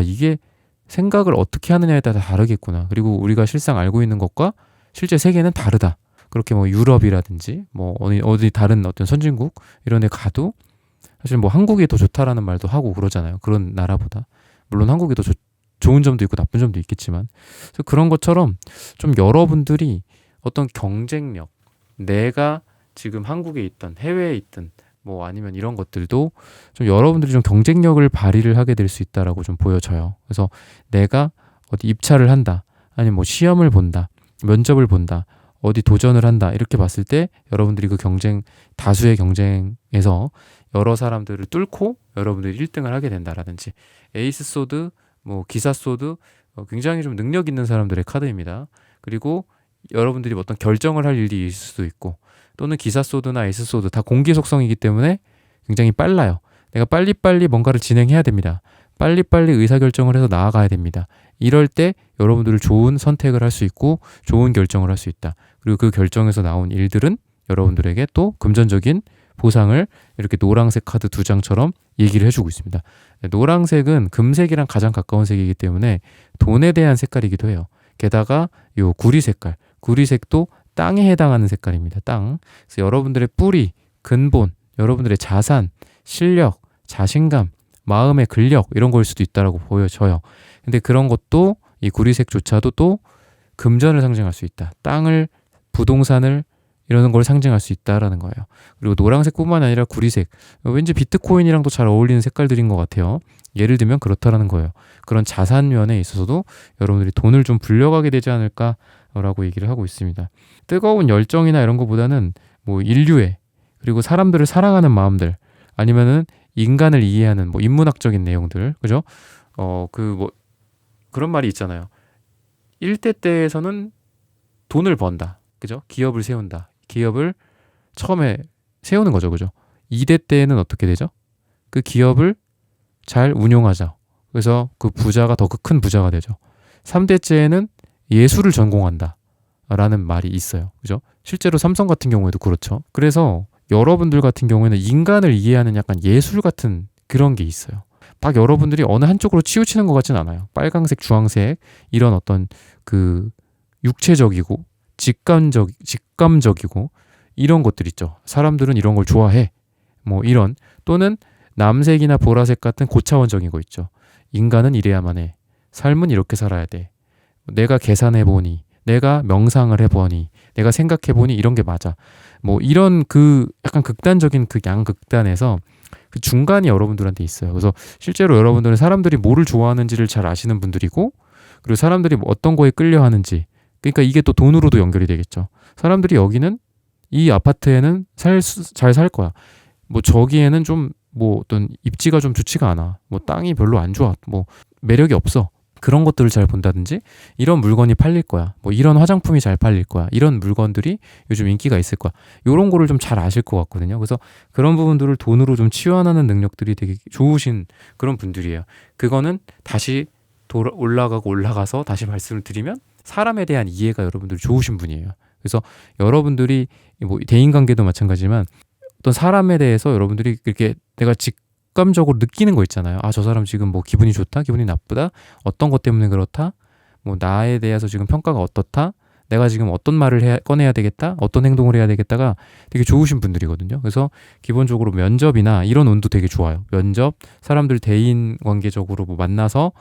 이게 생각을 어떻게 하느냐에 따라 다르겠구나. 그리고 우리가 실상 알고 있는 것과 실제 세계는 다르다. 그렇게 뭐 유럽이라든지 뭐 어디 다른 어떤 선진국 이런 데 가도 사실 뭐 한국이 더 좋다라는 말도 하고 그러잖아요. 그런 나라보다. 물론 한국이 더 좋은 점도 있고 나쁜 점도 있겠지만 그래서 그런 것처럼 좀 여러분들이 어떤 경쟁력 내가 지금 한국에 있던 해외에 있던 뭐 아니면 이런 것들도 좀 여러분들이 좀 경쟁력을 발휘를 하게 될 수 있다라고 좀 보여져요. 그래서 내가 어디 입찰을 한다, 아니면 뭐 시험을 본다, 면접을 본다, 어디 도전을 한다 이렇게 봤을 때 여러분들이 그 경쟁 다수의 경쟁에서 여러 사람들을 뚫고 여러분들이 1등을 하게 된다라든지 에이스 소드, 뭐 기사 소드 굉장히 좀 능력 있는 사람들의 카드입니다. 그리고 여러분들이 어떤 결정을 할 일이 있을 수도 있고 또는 기사 소드나 에이스 소드 다 공기 속성이기 때문에 굉장히 빨라요. 내가 빨리빨리 뭔가를 진행해야 됩니다. 빨리빨리 의사결정을 해서 나아가야 됩니다. 이럴 때 여러분들을 좋은 선택을 할 수 있고 좋은 결정을 할 수 있다. 그리고 그 결정에서 나온 일들은 여러분들에게 또 금전적인 보상을 이렇게 노란색 카드 2장처럼 얘기를 해주고 있습니다. 노란색은 금색이랑 가장 가까운 색이기 때문에 돈에 대한 색깔이기도 해요. 게다가 요 구리 색깔, 구리색도 땅에 해당하는 색깔입니다. 땅. 그래서 여러분들의 뿌리, 근본, 여러분들의 자산, 실력, 자신감, 마음의 근력 이런 거일 수도 있다라고 보여져요. 근데 그런 것도 이 구리색조차도 또 금전을 상징할 수 있다. 땅을, 부동산을 이러는 걸 상징할 수 있다라는 거예요. 그리고 노란색뿐만 아니라 구리색, 왠지 비트코인이랑도 잘 어울리는 색깔들인 것 같아요. 예를 들면 그렇다라는 거예요. 그런 자산 면에 있어서도 여러분들이 돈을 좀 불려가게 되지 않을까라고 얘기를 하고 있습니다. 뜨거운 열정이나 이런 것보다는 뭐 인류애 그리고 사람들을 사랑하는 마음들 아니면은 인간을 이해하는 뭐 인문학적인 내용들 그죠? 뭐 그런 말이 있잖아요. 1대 때에서는 돈을 번다. 그죠? 기업을 세운다. 기업을 처음에 세우는 거죠. 그죠? 2대 때에는 어떻게 되죠? 그 기업을 잘 운용하자. 그래서 그 부자가 더 큰 부자가 되죠. 3대째에는 예술을 전공한다. 라는 말이 있어요. 그죠? 실제로 삼성 같은 경우에도 그렇죠. 그래서 여러분들 같은 경우에는 인간을 이해하는 약간 예술 같은 그런 게 있어요. 막 여러분들이 어느 한쪽으로 치우치는 것 같진 않아요. 빨강색, 주황색 이런 어떤 그 육체적이고 직감적이고 이런 것들 있죠. 사람들은 이런 걸 좋아해. 뭐 이런 또는 남색이나 보라색 같은 고차원적인 거 있죠. 인간은 이래야만 해. 삶은 이렇게 살아야 돼. 내가 계산해보니 내가 명상을 해보니 내가 생각해보니 이런 게 맞아. 뭐 이런 그 약간 극단적인 그 양극단에서 그 중간이 여러분들한테 있어요. 그래서 실제로 여러분들은 사람들이 뭐를 좋아하는지를 잘 아시는 분들이고 그리고 사람들이 어떤 거에 끌려하는지 그러니까 이게 또 돈으로도 연결이 되겠죠. 사람들이 여기는 이 아파트에는 잘 살 거야. 뭐 저기에는 좀 뭐 어떤 입지가 좀 좋지가 않아. 뭐 땅이 별로 안 좋아. 뭐 매력이 없어. 그런 것들을 잘 본다든지 이런 물건이 팔릴 거야. 뭐 이런 화장품이 잘 팔릴 거야. 이런 물건들이 요즘 인기가 있을 거야. 요런 거를 좀 잘 아실 것 같거든요. 그래서 그런 부분들을 돈으로 좀 치환하는 능력들이 되게 좋으신 그런 분들이에요. 그거는 다시 올라가서 다시 말씀을 드리면 사람에 대한 이해가 여러분들 좋으신 분이에요. 그래서 여러분들이 뭐 대인관계도 마찬가지지만 어떤 사람에 대해서 여러분들이 이렇게 내가 직감적으로 느끼는 거 있잖아요. 아, 저 사람 지금 뭐 기분이 좋다, 기분이 나쁘다, 어떤 것 때문에 그렇다, 뭐 나에 대해서 지금 평가가 어떻다, 내가 지금 어떤 말을 꺼내야 되겠다, 어떤 행동을 해야 되겠다가 되게 좋으신 분들이거든요. 그래서 기본적으로 면접이나 이런 운도 되게 좋아요. 면접, 사람들 대인 관계적으로 뭐 만나서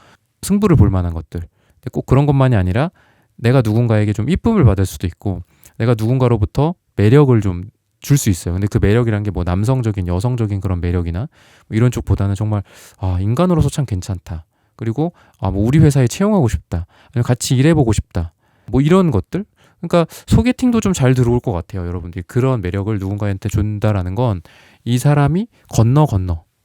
승부를 볼 만한 것들. 근데 꼭 그런 것만이 아니라 내가 누군가에게 좀 이쁨을 받을 수도 있고 내가 누군가로부터 매력을 좀 줄 수 있어요. 근데 그 매력이란 게 뭐 남성적인, 여성적인 그런 매력이나 뭐 이런 쪽보다는 정말 아, 인간으로서 참 괜찮다. 그리고 아, 뭐 우리 회사에 채용하고 싶다. 아니면 같이 일해보고 싶다. 뭐 이런 것들. 그러니까 소개팅도 좀 잘 들어올 것 같아요. 여러분들이 그런 매력을 누군가한테 준다라는 건 이 사람이 건너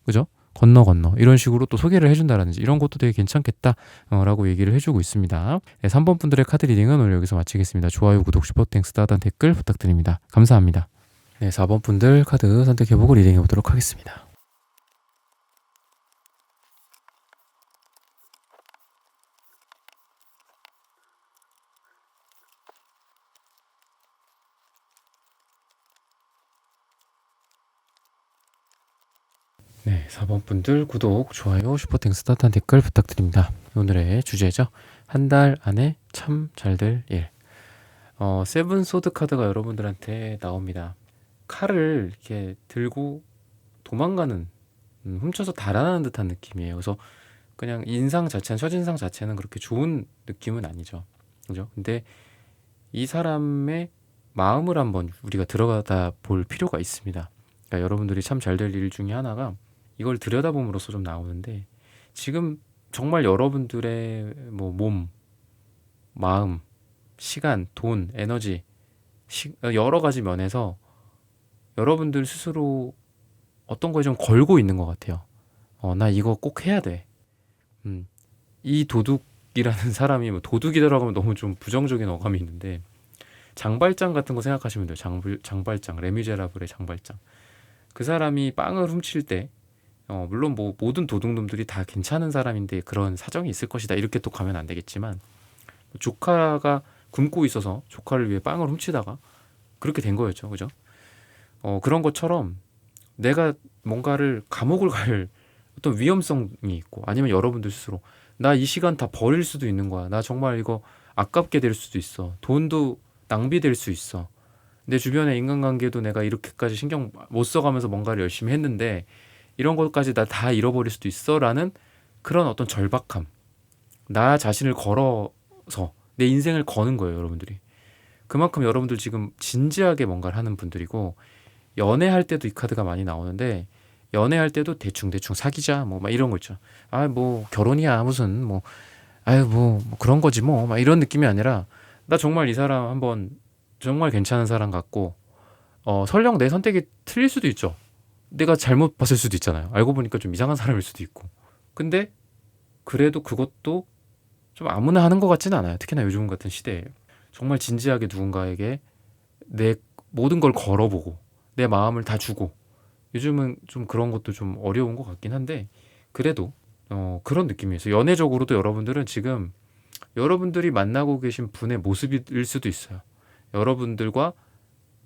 그죠? 건너 이런 식으로 또 소개를 해준다라든지 이런 것도 되게 괜찮겠다 라고 얘기를 해주고 있습니다. 네, 3번 분들의 카드 리딩은 오늘 여기서 마치겠습니다. 좋아요, 구독, 슈퍼땡스, 따단 댓글 부탁드립니다. 감사합니다. 네, 4번 분들 카드 선택해보고 리딩해보도록 하겠습니다. 네, 4번 분들 구독, 좋아요, 슈퍼땡스, 따단 댓글 부탁드립니다. 오늘의 주제죠. 한 달 안에 참 잘 될 일. 세븐 소드 카드가 여러분들한테 나옵니다. 칼을 이렇게 들고 도망가는, 훔쳐서 달아나는 듯한 느낌이에요. 그래서 그냥 인상 자체는, 첫인상 자체는 그렇게 좋은 느낌은 아니죠. 그죠? 근데 이 사람의 마음을 한번 우리가 들어가다 볼 필요가 있습니다. 그러니까 여러분들이 참 잘 될 일 중에 하나가 이걸 들여다봄으로써 좀 나오는데 지금 정말 여러분들의 뭐 몸, 마음, 시간, 돈, 에너지 여러 가지 면에서 여러분들 스스로 어떤 거에 좀 걸고 있는 것 같아요. 나 이거 꼭 해야 돼. 이 도둑이라는 사람이 뭐 도둑이더라고 하면 너무 좀 부정적인 어감이 있는데 장발장 같은 거 생각하시면 돼요. 장발장, 레미제라블의 장발장. 그 사람이 빵을 훔칠 때 물론 뭐 모든 도둑놈들이 다 괜찮은 사람인데 그런 사정이 있을 것이다 이렇게 또 가면 안 되겠지만 조카가 굶고 있어서 조카를 위해 빵을 훔치다가 그렇게 된 거였죠. 그죠? 그런 것처럼 내가 뭔가를 감옥을 갈 어떤 위험성이 있고 아니면 여러분들 스스로 나 이 시간 다 버릴 수도 있는 거야. 나 정말 이거 아깝게 될 수도 있어. 돈도 낭비될 수 있어. 내 주변의 인간관계도 내가 이렇게까지 신경 못 써가면서 뭔가를 열심히 했는데 이런 것까지 나 다 잃어버릴 수도 있어 라는 그런 어떤 절박함, 나 자신을 걸어서 내 인생을 거는 거예요. 여러분들이 그만큼 여러분들 지금 진지하게 뭔가를 하는 분들이고 연애할 때도 이 카드가 많이 나오는데 연애할 때도 대충 사귀자 뭐 막 이런 거 있죠. 아, 뭐 결혼이야 무슨 뭐 아유 뭐 그런 거지 뭐 막 이런 느낌이 아니라 나 정말 이 사람 한번 정말 괜찮은 사람 같고 설령 내 선택이 틀릴 수도 있죠. 내가 잘못 봤을 수도 있잖아요. 알고 보니까 좀 이상한 사람일 수도 있고. 근데 그래도 그것도 좀 아무나 하는 것 같지는 않아요. 특히나 요즘 같은 시대에 정말 진지하게 누군가에게 내 모든 걸 걸어보고 내 마음을 다 주고 요즘은 좀 그런 것도 좀 어려운 것 같긴 한데 그래도 그런 느낌이에요. 연애적으로도 여러분들은 지금 여러분들이 만나고 계신 분의 모습일 수도 있어요. 여러분들과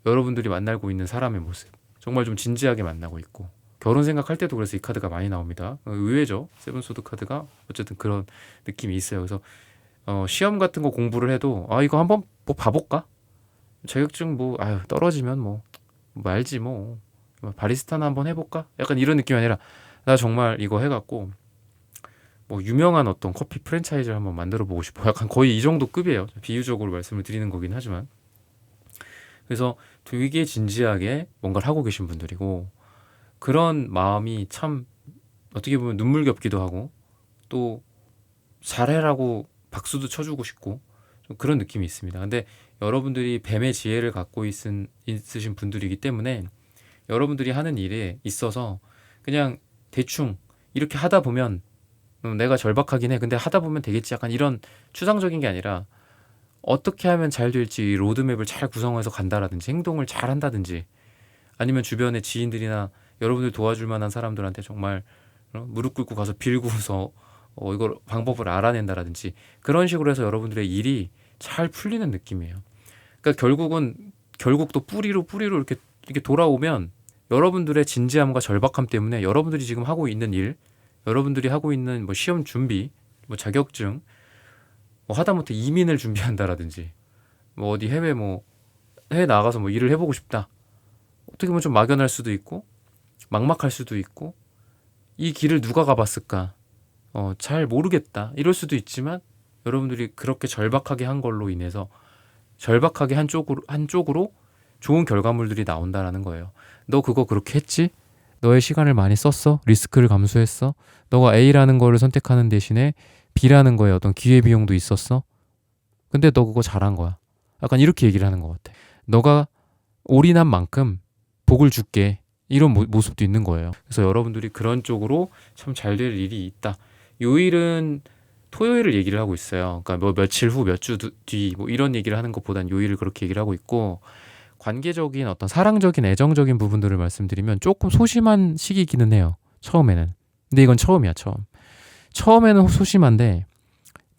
여러분들이 만나고 있는 사람의 모습 정말 좀 진지하게 만나고 있고 결혼 생각할 때도 그래서 이 카드가 많이 나옵니다. 의외죠. 세븐소드 카드가 어쨌든 그런 느낌이 있어요. 그래서 시험 같은 거 공부를 해도 이거 한번 뭐 봐볼까? 자격증 뭐 떨어지면 뭐 알지 뭐 바리스타나 한번 해볼까? 약간 이런 느낌이 아니라 나 정말 이거 해갖고 뭐 유명한 어떤 커피 프랜차이즈를 한번 만들어 보고 싶어. 약간 거의 이 정도 급이에요. 비유적으로 말씀을 드리는 거긴 하지만 그래서 되게 진지하게 뭔가를 하고 계신 분들이고 그런 마음이 참 어떻게 보면 눈물겹기도 하고 또 잘해라고 박수도 쳐주고 싶고 좀 그런 느낌이 있습니다. 근데 여러분들이 뱀의 지혜를 갖고 있으신 분들이기 때문에 여러분들이 하는 일에 있어서 그냥 대충 이렇게 하다 보면 내가 절박하긴 해. 근데 하다 보면 되겠지. 약간 이런 추상적인 게 아니라 어떻게 하면 잘 될지 로드맵을 잘 구성해서 간다라든지 행동을 잘 한다든지 아니면 주변의 지인들이나 여러분들 도와줄 만한 사람들한테 정말 무릎 꿇고 가서 빌고서 이걸 방법을 알아낸다라든지 그런 식으로 해서 여러분들의 일이 잘 풀리는 느낌이에요. 그러니까 결국 또 뿌리로 이렇게 돌아오면 여러분들의 진지함과 절박함 때문에 여러분들이 지금 하고 있는 일, 여러분들이 하고 있는 뭐 시험 준비, 뭐 자격증, 뭐 하다못해 이민을 준비한다라든지 뭐 어디 해외 나가서 뭐 일을 해보고 싶다. 어떻게 보면 좀 막연할 수도 있고 막막할 수도 있고 이 길을 누가 가봤을까? 잘 모르겠다. 이럴 수도 있지만 여러분들이 그렇게 절박하게 한 걸로 인해서 절박하게 한쪽으로 좋은 결과물들이 나온다라는 거예요. 너 그거 그렇게 했지? 너의 시간을 많이 썼어? 리스크를 감수했어? 너가 A라는 거를 선택하는 대신에 B라는 거에 어떤 기회비용도 있었어? 근데 너 그거 잘한 거야. 약간 이렇게 얘기를 하는 것 같아. 너가 올인한 만큼 복을 줄게. 이런 모습도 있는 거예요. 그래서 여러분들이 그런 쪽으로 참 잘 될 일이 있다. 요 일은 토요일을 얘기를 하고 있어요. 그러니까 뭐 며칠 후, 몇 주 뒤 뭐 이런 얘기를 하는 것보단 요일을 그렇게 얘기를 하고 있고 관계적인 어떤 사랑적인 애정적인 부분들을 말씀드리면 조금 소심한 시기이기는 해요. 처음에는. 근데 이건 처음이야, 처음. 처음에는 소심한데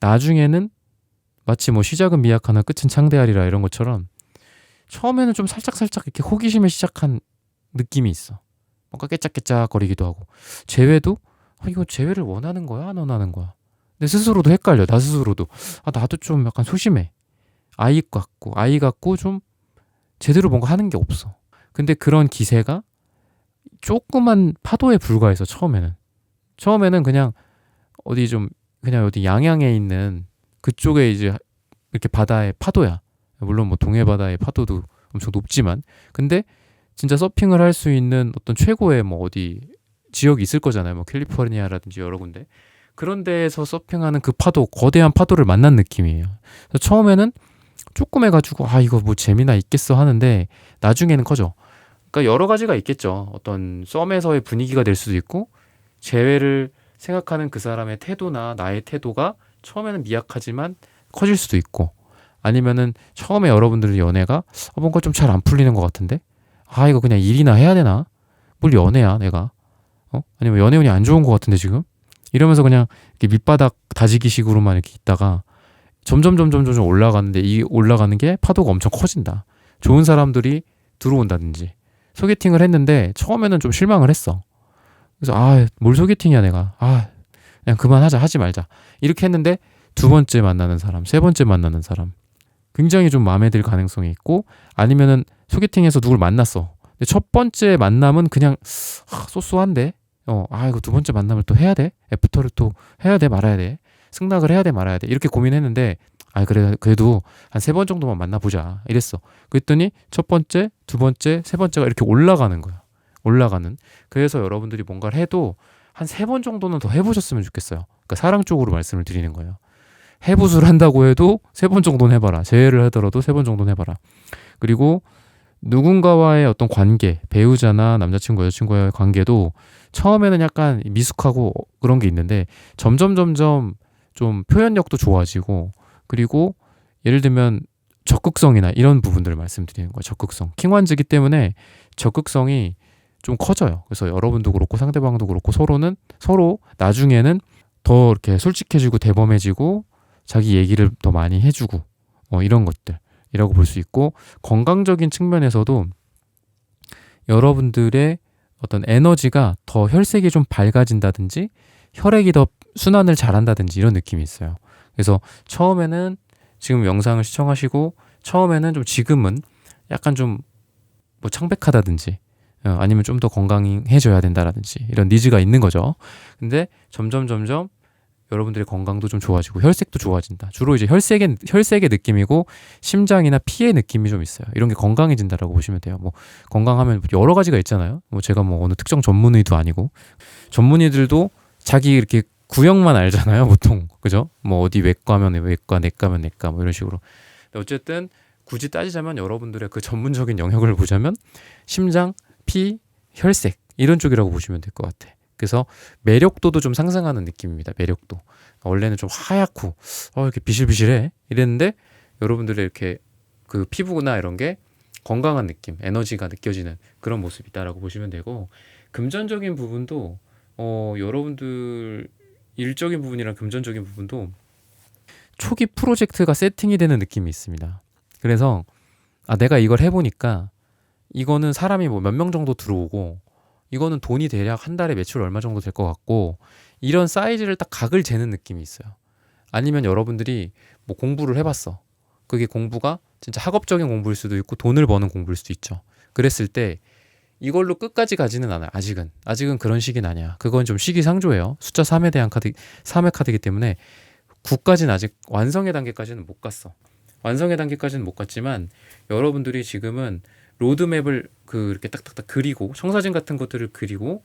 나중에는 마치 뭐 시작은 미약하나 끝은 창대하리라 이런 것처럼 처음에는 좀 살짝 이렇게 호기심을 시작한 느낌이 있어. 뭔가 깨짝깨짝거리기도 하고 재회도 이거 재회를 원하는 거야 안 원하는 거야. 근데 스스로도 헷갈려. 나 스스로도 나도 좀 약간 소심해. 아이 같고 좀 제대로 뭔가 하는 게 없어. 근데 그런 기세가 조그만 파도에 불과해서 처음에는 그냥 어디 양양에 있는 그쪽에 이제 이렇게 바다의 파도야. 물론 뭐 동해 바다의 파도도 엄청 높지만 근데 진짜 서핑을 할 수 있는 어떤 최고의 뭐 어디 지역이 있을 거잖아요. 뭐 캘리포니아라든지 여러 군데. 그런 데에서 서핑하는 그 파도, 거대한 파도를 만난 느낌이에요. 그래서 처음에는 조금 해가지고 이거 뭐 재미나 있겠어 하는데 나중에는 커져. 그러니까 여러 가지가 있겠죠. 어떤 썸에서의 분위기가 될 수도 있고 재회를 생각하는 그 사람의 태도나 나의 태도가 처음에는 미약하지만 커질 수도 있고 아니면은 처음에 여러분들의 연애가 뭔가 좀 잘 안 풀리는 것 같은데 이거 그냥 일이나 해야 되나? 뭘 연애야 내가? 아니면 연애운이 안 좋은 것 같은데 지금? 이러면서 그냥 이렇게 밑바닥 다지기 식으로만 이렇게 있다가 점점 올라가는데 이 올라가는 게 파도가 엄청 커진다. 좋은 사람들이 들어온다든지 소개팅을 했는데 처음에는 좀 실망을 했어. 그래서 뭘 소개팅이야 내가. 그냥 그만하자 하지 말자. 이렇게 했는데 두 번째 만나는 사람, 세 번째 만나는 사람 굉장히 좀 마음에 들 가능성이 있고 아니면은 소개팅에서 누굴 만났어. 근데 첫 번째 만남은 그냥 쏘쏘한데 이거 두 번째 만남을 또 해야 돼? 애프터를 또 해야 돼 말아야 돼? 승낙을 해야 돼 말아야 돼? 이렇게 고민했는데 그래도 한 세 번 정도만 만나보자 이랬어. 그랬더니 첫 번째, 두 번째, 세 번째가 이렇게 올라가는 거야. 그래서 여러분들이 뭔가를 해도 한 세 번 정도는 더 해보셨으면 좋겠어요. 그러니까 사랑 쪽으로 말씀을 드리는 거예요. 해부술 한다고 해도 세 번 정도는 해봐라. 재회를 하더라도 세 번 정도는 해봐라. 그리고 누군가와의 어떤 관계, 배우자나 남자친구, 여자친구와의 관계도 처음에는 약간 미숙하고 그런 게 있는데 점점 좀 표현력도 좋아지고 그리고 예를 들면 적극성이나 이런 부분들을 말씀드리는 거예요. 적극성. 킹완즈기 때문에 적극성이 좀 커져요. 그래서 여러분도 그렇고 상대방도 그렇고 서로 나중에는 더 이렇게 솔직해지고 대범해지고 자기 얘기를 더 많이 해주고 이런 것들이라고 볼 수 있고 건강적인 측면에서도 여러분들의 어떤 에너지가 더 혈색이 좀 밝아진다든지 혈액이 더 순환을 잘한다든지 이런 느낌이 있어요. 그래서 처음에는 지금 영상을 시청하시고 처음에는 좀 지금은 약간 좀 뭐 창백하다든지 아니면 좀 더 건강해져야 된다라든지 이런 니즈가 있는 거죠. 근데 점점 여러분들의 건강도 좀 좋아지고 혈색도 좋아진다. 주로 이제 혈색의 느낌이고 심장이나 피의 느낌이 좀 있어요. 이런 게 건강해진다라고 보시면 돼요. 뭐 건강하면 여러 가지가 있잖아요. 뭐 제가 뭐 어느 특정 전문의도 아니고 전문의들도 자기 이렇게 구역만 알잖아요. 보통 그죠? 뭐 어디 외과면 외과, 내과면 내과 뭐 이런 식으로. 근데 어쨌든 굳이 따지자면 여러분들의 그 전문적인 영역을 보자면 심장, 피, 혈색 이런 쪽이라고 보시면 될 것 같아. 그래서 매력도도 좀 상승하는 느낌입니다. 매력도. 원래는 좀 하얗고 이렇게 비실비실해 이랬는데 여러분들의 이렇게 그 피부나 이런 게 건강한 느낌, 에너지가 느껴지는 그런 모습이다라고 보시면 되고, 금전적인 부분도 여러분들 일적인 부분이랑 금전적인 부분도 초기 프로젝트가 세팅이 되는 느낌이 있습니다. 그래서 내가 이걸 해보니까 이거는 사람이 뭐 몇 명 정도 들어오고 이거는 돈이 대략 한 달에 매출 얼마 정도 될 것 같고, 이런 사이즈를 딱 각을 재는 느낌이 있어요. 아니면 여러분들이 뭐 공부를 해봤어. 그게 공부가 진짜 학업적인 공부일 수도 있고 돈을 버는 공부일 수도 있죠. 그랬을 때 이걸로 끝까지 가지는 않아요. 아직은 그런 시기는 아니야. 그건 좀 시기상조예요. 숫자 3에 대한 카드, 3의 카드이기 때문에 9까지는 아직 완성의 단계까지는 못 갔어. 완성의 단계까지는 못 갔지만 여러분들이 지금은 로드맵을 이렇게 딱딱딱 그리고 청사진 같은 것들을 그리고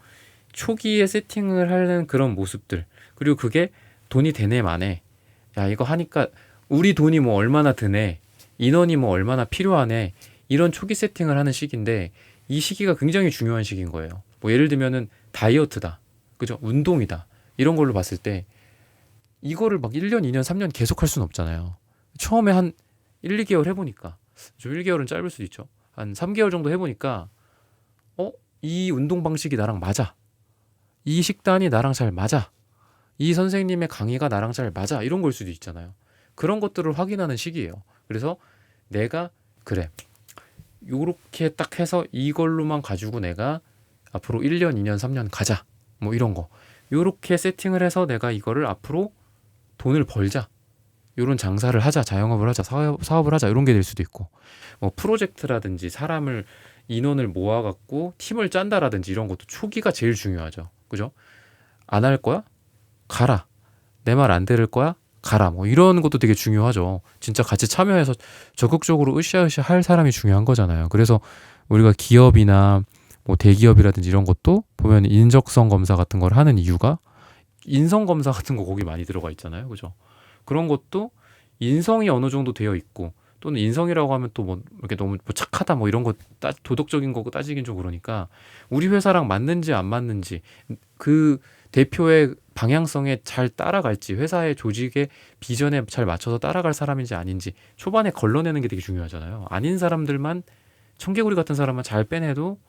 초기에 세팅을 하는 그런 모습들, 그리고 그게 돈이 되네 마네, 야 이거 하니까 우리 돈이 뭐 얼마나 드네, 인원이 뭐 얼마나 필요하네, 이런 초기 세팅을 하는 시기인데 이 시기가 굉장히 중요한 시기인 거예요. 뭐 예를 들면은 다이어트다, 그죠? 운동이다, 이런 걸로 봤을 때 이거를 막 1년, 2년, 3년 계속 할 수는 없잖아요. 처음에 한 1, 2개월 해보니까, 좀 1개월은 짧을 수도 있죠. 한 3개월 정도 해보니까 이 운동 방식이 나랑 맞아, 이 식단이 나랑 잘 맞아, 이 선생님의 강의가 나랑 잘 맞아, 이런 걸 수도 있잖아요. 그런 것들을 확인하는 시기예요. 그래서 내가 그래, 요렇게 딱 해서 이걸로만 가지고 내가 앞으로 1년, 2년, 3년 가자, 뭐 이런 거 요렇게 세팅을 해서 내가 이거를 앞으로 돈을 벌자, 요런 장사를 하자, 자영업을 하자, 사업을 하자, 이런 게 될 수도 있고, 뭐 프로젝트라든지 사람을, 인원을 모아갖고 팀을 짠다라든지 이런 것도 초기가 제일 중요하죠. 그죠? 안 할 거야? 가라. 내 말 안 들을 거야? 가라. 뭐 이런 것도 되게 중요하죠. 진짜 같이 참여해서 적극적으로 으쌰으쌰 할 사람이 중요한 거잖아요. 그래서 우리가 기업이나 뭐 대기업이라든지 이런 것도 보면 인적성 검사 같은 걸 하는 이유가, 인성 검사 같은 거 거기 많이 들어가 있잖아요. 그죠? 그런 것도 인성이 어느 정도 되어 있고, 또는 인성이라고 하면 또 뭐 이렇게 너무 뭐 착하다 뭐 이런 거 도덕적인 거고 따지긴 좀 그러니까, 우리 회사랑 맞는지 안 맞는지, 그 대표의 방향성에 잘 따라갈지, 회사의 조직의 비전에 잘 맞춰서 따라갈 사람인지 아닌지 초반에 걸러내는 게 되게 중요하잖아요. 아닌 사람들만, 청개구리 같은 사람만 잘 빼내도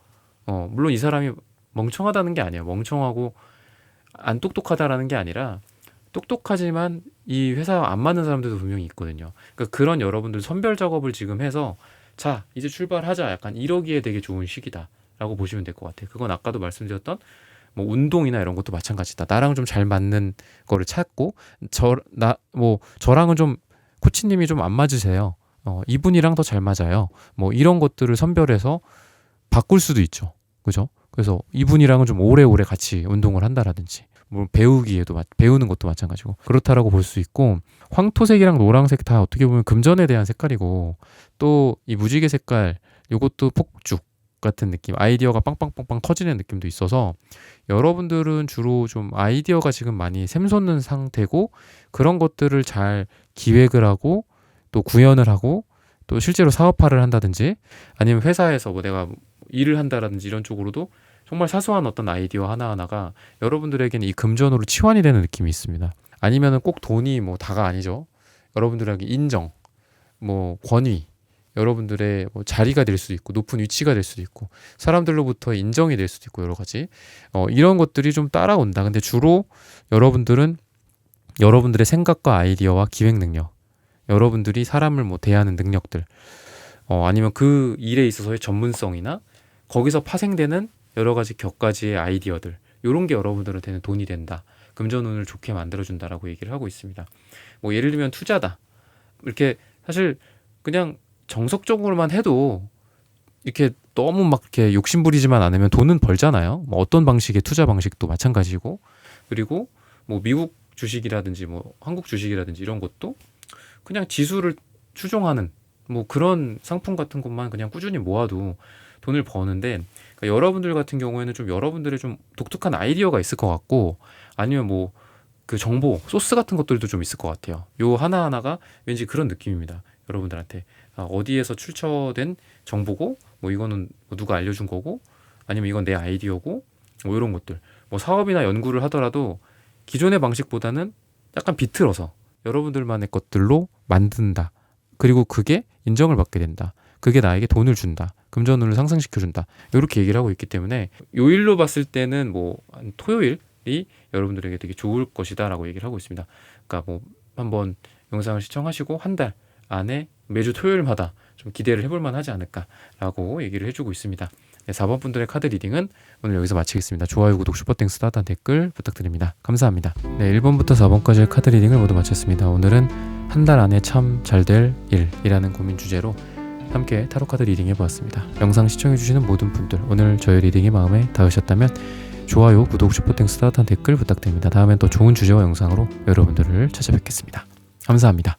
물론 이 사람이 멍청하다는 게 아니에요. 멍청하고 안 똑똑하다라는 게 아니라 똑똑하지만 이 회사와 안 맞는 사람들도 분명히 있거든요. 그러니까 그런 여러분들 선별 작업을 지금 해서 자 이제 출발하자, 약간 이러기에 되게 좋은 시기다라고 보시면 될 것 같아요. 그건 아까도 말씀드렸던 뭐 운동이나 이런 것도 마찬가지다. 나랑 좀 잘 맞는 거를 찾고, 저랑은 좀 코치님이 좀 안 맞으세요. 이분이랑 더 잘 맞아요. 뭐 이런 것들을 선별해서 바꿀 수도 있죠. 그죠? 그래서 이분이랑은 좀 오래오래 같이 운동을 한다라든지, 뭐 배우는 것도 마찬가지고 그렇다라고 볼 수 있고, 황토색이랑 노란색 다 어떻게 보면 금전에 대한 색깔이고, 또 이 무지개 색깔 요것도 폭죽 같은 느낌, 아이디어가 빵빵빵빵 터지는 느낌도 있어서 여러분들은 주로 좀 아이디어가 지금 많이 샘솟는 상태고, 그런 것들을 잘 기획을 하고 또 구현을 하고 또 실제로 사업화를 한다든지, 아니면 회사에서 뭐 내가 일을 한다라든지 이런 쪽으로도 정말 사소한 어떤 아이디어 하나하나가 여러분들에게는 이 금전으로 치환이 되는 느낌이 있습니다. 아니면은 꼭 돈이 뭐 다가 아니죠. 여러분들에게 인정, 뭐 권위, 여러분들의 뭐 자리가 될 수도 있고, 높은 위치가 될 수도 있고, 사람들로부터 인정이 될 수도 있고, 여러 가지 이런 것들이 좀 따라온다. 근데 주로 여러분들은 여러분들의 생각과 아이디어와 기획 능력, 여러분들이 사람을 뭐 대하는 능력들, 아니면 그 일에 있어서의 전문성이나 거기서 파생되는 여러 가지 격가지의 아이디어들, 이런 게 여러분들한테는 돈이 된다, 금전운을 좋게 만들어준다라고 얘기를 하고 있습니다. 뭐 예를 들면 투자다, 이렇게 사실 그냥 정석적으로만 해도 이렇게 너무 막 이렇게 욕심부리지만 않으면 돈은 벌잖아요. 뭐 어떤 방식의 투자 방식도 마찬가지고, 그리고 뭐 미국 주식이라든지 뭐 한국 주식이라든지 이런 것도 그냥 지수를 추종하는 뭐 그런 상품 같은 것만 그냥 꾸준히 모아도 돈을 버는데, 그러니까 여러분들 같은 경우에는 좀 여러분들의 좀 독특한 아이디어가 있을 것 같고, 아니면 뭐 그 정보 소스 같은 것들도 좀 있을 것 같아요. 요 하나하나가 왠지 그런 느낌입니다. 여러분들한테 어디에서 출처된 정보고, 뭐 이거는 뭐 누가 알려준 거고, 아니면 이건 내 아이디어고 뭐 이런 것들 뭐 사업이나 연구를 하더라도 기존의 방식보다는 약간 비틀어서 여러분들만의 것들로 만든다. 그리고 그게 인정을 받게 된다. 그게 나에게 돈을 준다. 금전운을 상승시켜준다. 이렇게 얘기를 하고 있기 때문에 요일로 봤을 때는 뭐 토요일이 여러분들에게 되게 좋을 것이다 라고 얘기를 하고 있습니다. 그러니까 뭐 한번 영상을 시청하시고 한 달 안에 매주 토요일마다 좀 기대를 해볼 만하지 않을까라고 얘기를 해주고 있습니다. 네, 4번 분들의 카드 리딩은 오늘 여기서 마치겠습니다. 좋아요, 구독, 슈퍼땡스, 따뜻한 댓글 부탁드립니다. 감사합니다. 네, 1번부터 4번까지의 카드 리딩을 모두 마쳤습니다. 오늘은 한 달 안에 참 잘 될 일이라는 고민 주제로 함께 타로카드 리딩 해보았습니다. 영상 시청해주시는 모든 분들 오늘 저의 리딩이 마음에 닿으셨다면 좋아요, 구독, 슈퍼땡스, 따뜻한 댓글 부탁드립니다. 다음엔 또 좋은 주제와 영상으로 여러분들을 찾아뵙겠습니다. 감사합니다.